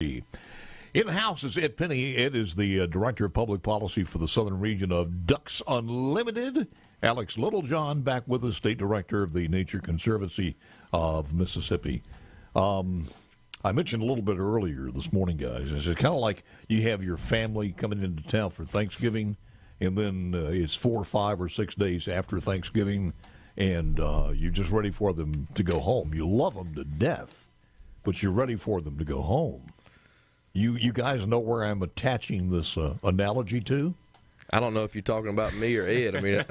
In the house is Ed Penny. Ed is the Director of Public Policy for the Southern Region of Ducks Unlimited. Alex Littlejohn back with us, State Director of the Nature Conservancy of Mississippi. I mentioned a little bit earlier this morning, guys, it's kind of like you have your family coming into town for Thanksgiving, and then it's 4, 5, or 6 days after Thanksgiving, and you're just ready for them to go home. You love them to death, but you're ready for them to go home. You guys know where I'm attaching this analogy to? I don't know if you're talking about me or Ed. I mean,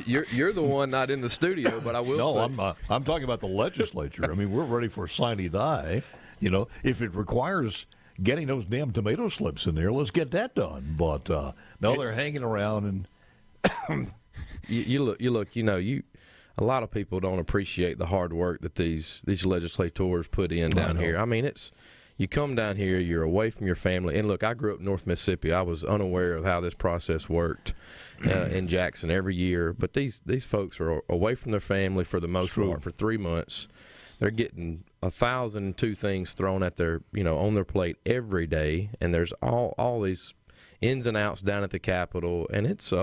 you're the one not in the studio, but I will say. No, I'm talking about the legislature. I mean, we're ready for sine die. You know, if it requires getting those damn tomato slips in there, let's get that done. But no, they're hanging around and you look. A lot of people don't appreciate the hard work that these legislators put in down here. I mean, you come down here, you're away from your family. And look, I grew up in North Mississippi. I was unaware of how this process worked in Jackson every year. But these folks are away from their family for the most part for 3 months. They're getting 1,002 things thrown at their, on their plate every day, and there's all these ins and outs down at the Capitol, and it's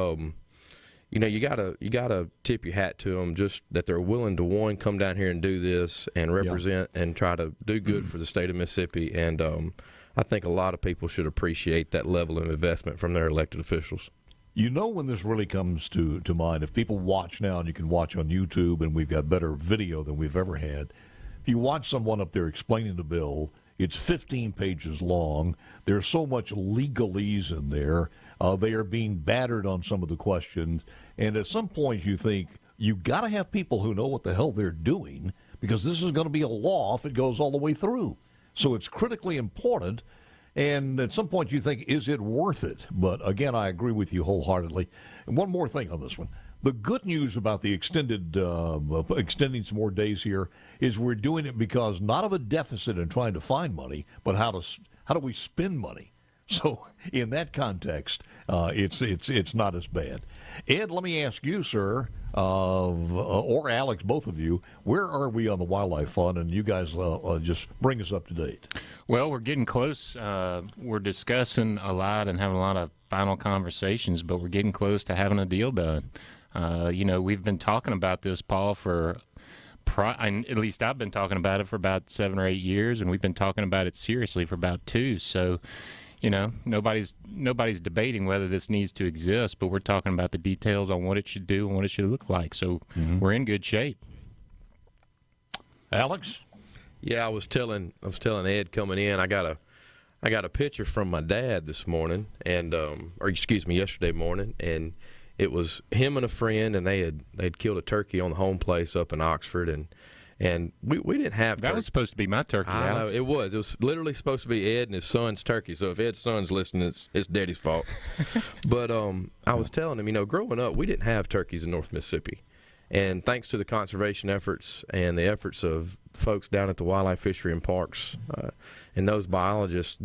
you gotta tip your hat to them just that they're willing to come down here and do this and represent and try to do good for the state of Mississippi, and I think a lot of people should appreciate that level of investment from their elected officials. You know when this really comes to mind, if people watch now, and you can watch on YouTube, and we've got better video than we've ever had. If you watch someone up there explaining the bill, it's 15 pages long. There's so much legalese in there. They are being battered on some of the questions. And at some point you think, you've got to have people who know what the hell they're doing, because this is going to be a law if it goes all the way through. So it's critically important. And at some point you think, is it worth it? But again, I agree with you wholeheartedly. And one more thing on this one. The good news about the extending some more days here is we're doing it because not of a deficit in trying to find money, but how do we spend money? So in that context, it's not as bad. Ed, let me ask you, sir, or Alex, both of you, where are we on the Wildlife Fund? And you guys just bring us up to date. Well, we're getting close. We're discussing a lot and having a lot of final conversations, but we're getting close to having a deal done. We've been talking about this, Paul, at least I've been talking about it for about 7 or 8 years, and we've been talking about it seriously for about 2. So, nobody's debating whether this needs to exist, but we're talking about the details on what it should do and what it should look like. So we're in good shape. Alex? Yeah, I was telling Ed coming in, I got a picture from my dad this morning, and yesterday morning, and it was him and a friend, and they'd killed a turkey on the home place up in Oxford, and we didn't have that was supposed to be my turkey. I know, it was literally supposed to be Ed and his son's turkey. So if Ed's son's listening, it's Daddy's fault. But I was telling him, growing up, we didn't have turkeys in North Mississippi, and thanks to the conservation efforts and the efforts of folks down at the Wildlife, Fishery, and Parks, and those biologists,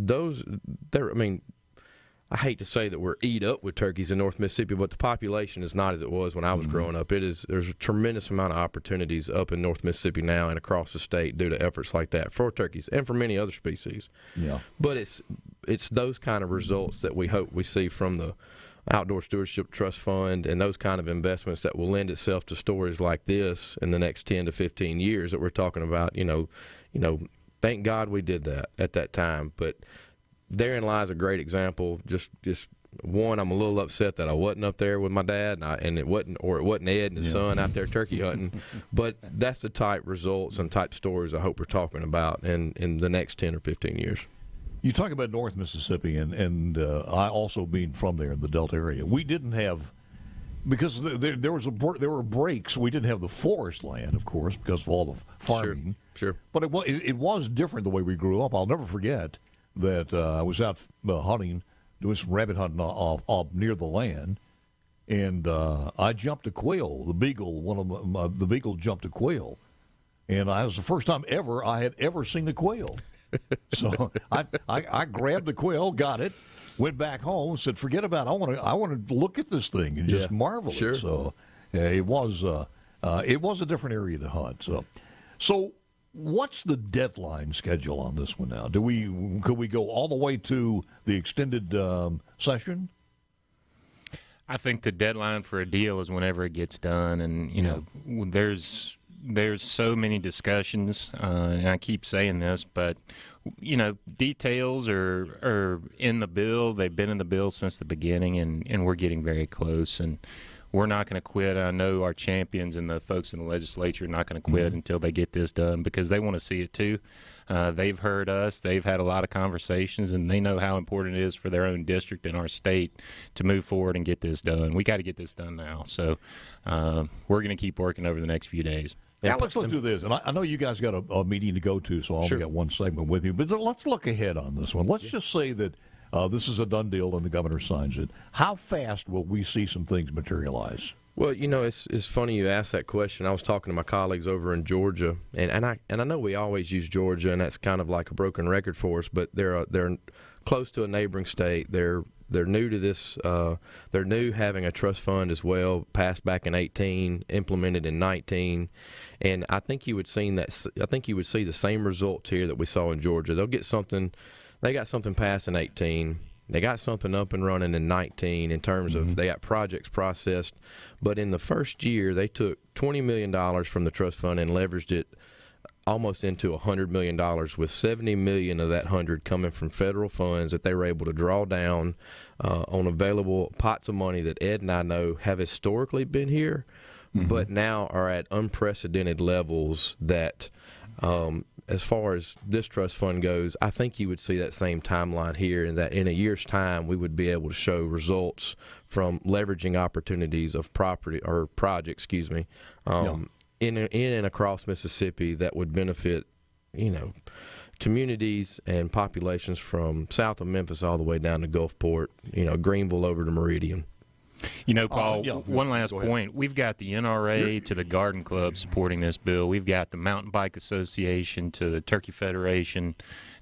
I hate to say that we're eat up with turkeys in North Mississippi, but the population is not as it was when I was growing up. There's a tremendous amount of opportunities up in North Mississippi now and across the state due to efforts like that for turkeys and for many other species. Yeah. But it's those kind of results that we hope we see from the Outdoors Stewardship Trust Fund and those kind of investments that will lend itself to stories like this in the next 10 to 15 years that we're talking about. Thank God we did that at that time, but therein lies a great example. Just one, I'm a little upset that I wasn't up there with my dad, and it wasn't Ed and his son out there turkey hunting. But that's the type results and type stories I hope we're talking about in the next 10 or 15 years. You talk about North Mississippi, and I also being from there in the Delta area. We didn't have, because there were breaks. We didn't have the forest land, of course, because of all the farming. Sure. But it was different the way we grew up. I'll never forget that I was out hunting, doing some rabbit hunting off near the land, and I jumped a quail. The beagle, the beagle jumped a quail, and it was the first time I had ever seen a quail. So I grabbed the quail, got it, went back home, said, "Forget about it. I want to look at this thing and just marvel at it." So it was a different area to hunt. So What's the deadline schedule on this one now? Could we go all the way to the extended session? I think the deadline for a deal is whenever it gets done, and you know, there's so many discussions, and I keep saying this, but you know, details are in the bill. They've been in the bill since the beginning, and we're getting very close, and we're not going to quit. I know our champions and the folks in the legislature are not going to quit until they get this done, because they want to see it too. They've heard us. They've had a lot of conversations, and they know how important it is for their own district and our state to move forward and get this done. We got to get this done now. So we're going to keep working over the next few days. Alex, let's do this. And I know you guys got a meeting to go to, so I only got one segment with you. But let's look ahead on this one. Let's just say that this is a done deal and the governor signs it. How fast will we see some things materialize? Well, you know, it's funny you asked that question. I was talking to my colleagues over in Georgia, and I know we always use Georgia, and that's kind of like a broken record for us. But they're close to a neighboring state. They're new to this. They're new having a trust fund as well, passed back in 18, implemented in 19, and I think you would see the same result here that we saw in Georgia. They'll get something. They got something passed in 18. They got something up and running in 19 in terms of they got projects processed. But in the first year, they took $20 million from the trust fund and leveraged it almost into $100 million, with $70 million of that 100 coming from federal funds that they were able to draw down on available pots of money that Ed and I know have historically been here, but now are at unprecedented levels that as far as this trust fund goes, I think you would see that same timeline here, and that in a year's time we would be able to show results from leveraging opportunities of projects, in and across Mississippi that would benefit, you know, communities and populations from south of Memphis all the way down to Gulfport, you know, Greenville over to Meridian. You know, Paul, one last point. We've got the NRA to the Garden Club supporting this bill. We've got the Mountain Bike Association to the Turkey Federation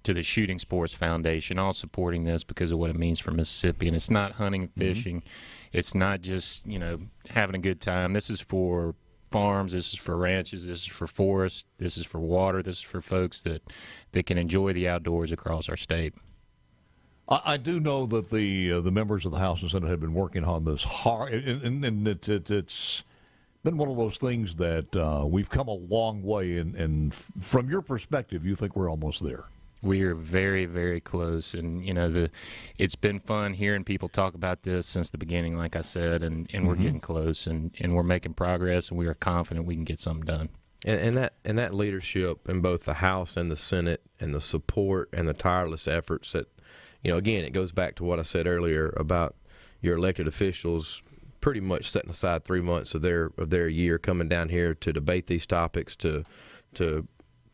to the Shooting Sports Foundation, all supporting this because of what it means for Mississippi. And it's not hunting and fishing. It's not just, you know, having a good time. This is for farms, this is for ranches, this is for forests, this is for water, this is for folks that can enjoy the outdoors across our state. I do know that the members of the House and Senate have been working on this hard, and it's been one of those things that we've come a long way, and from your perspective, you think we're almost there. We are very, very close, and you know it's been fun hearing people talk about this since the beginning, like I said, and we're getting close, and we're making progress, and we are confident we can get something done. And that leadership in both the House and the Senate, and the support and the tireless efforts that, you know, again, it goes back to what I said earlier about your elected officials pretty much setting aside 3 months of their year, coming down here to debate these topics, to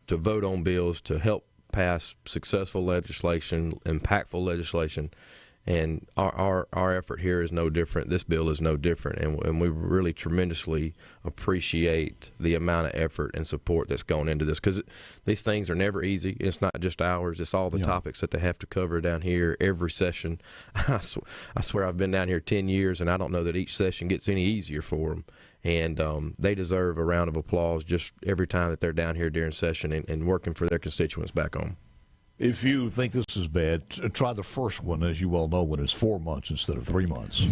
vote on bills, to help pass successful legislation, impactful legislation. And our effort here is no different. This bill is no different, and we really tremendously appreciate the amount of effort and support that's gone into this, because these things are never easy. It's not just ours. It's all the topics that they have to cover down here every session. I swear I've been down here 10 years, and I don't know that each session gets any easier for them. And they deserve a round of applause just every time that they're down here during session and working for their constituents back home. If you think this is bad, try the first one, as you well know, when it's 4 months instead of 3 months.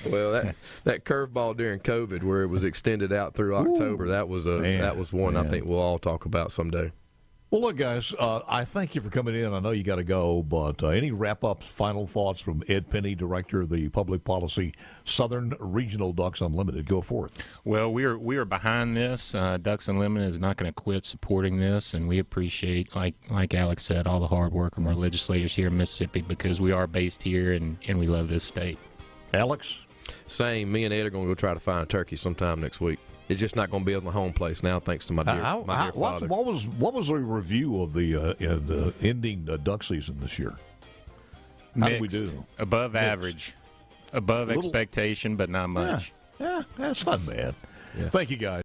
Well, that curveball during COVID, where it was extended out through October, that was one I think we'll all talk about someday. Well, look, guys, I thank you for coming in. I know you got to go, but any wrap-up, final thoughts from Ed Penny, Director of the Public Policy, Southern Regional Ducks Unlimited? Go forth. Well, we are behind this. Ducks Unlimited is not going to quit supporting this, and we appreciate, like Alex said, all the hard work of our legislators here in Mississippi, because we are based here and we love this state. Alex? Same. Me and Ed are going to go try to find a turkey sometime next week. It's just not going to be at my home place now, thanks to my dear father. What was a review of the ending duck season this year? How did we do? Above average, above expectation, but not much. Yeah, that's not bad. Yeah. Thank you, guys.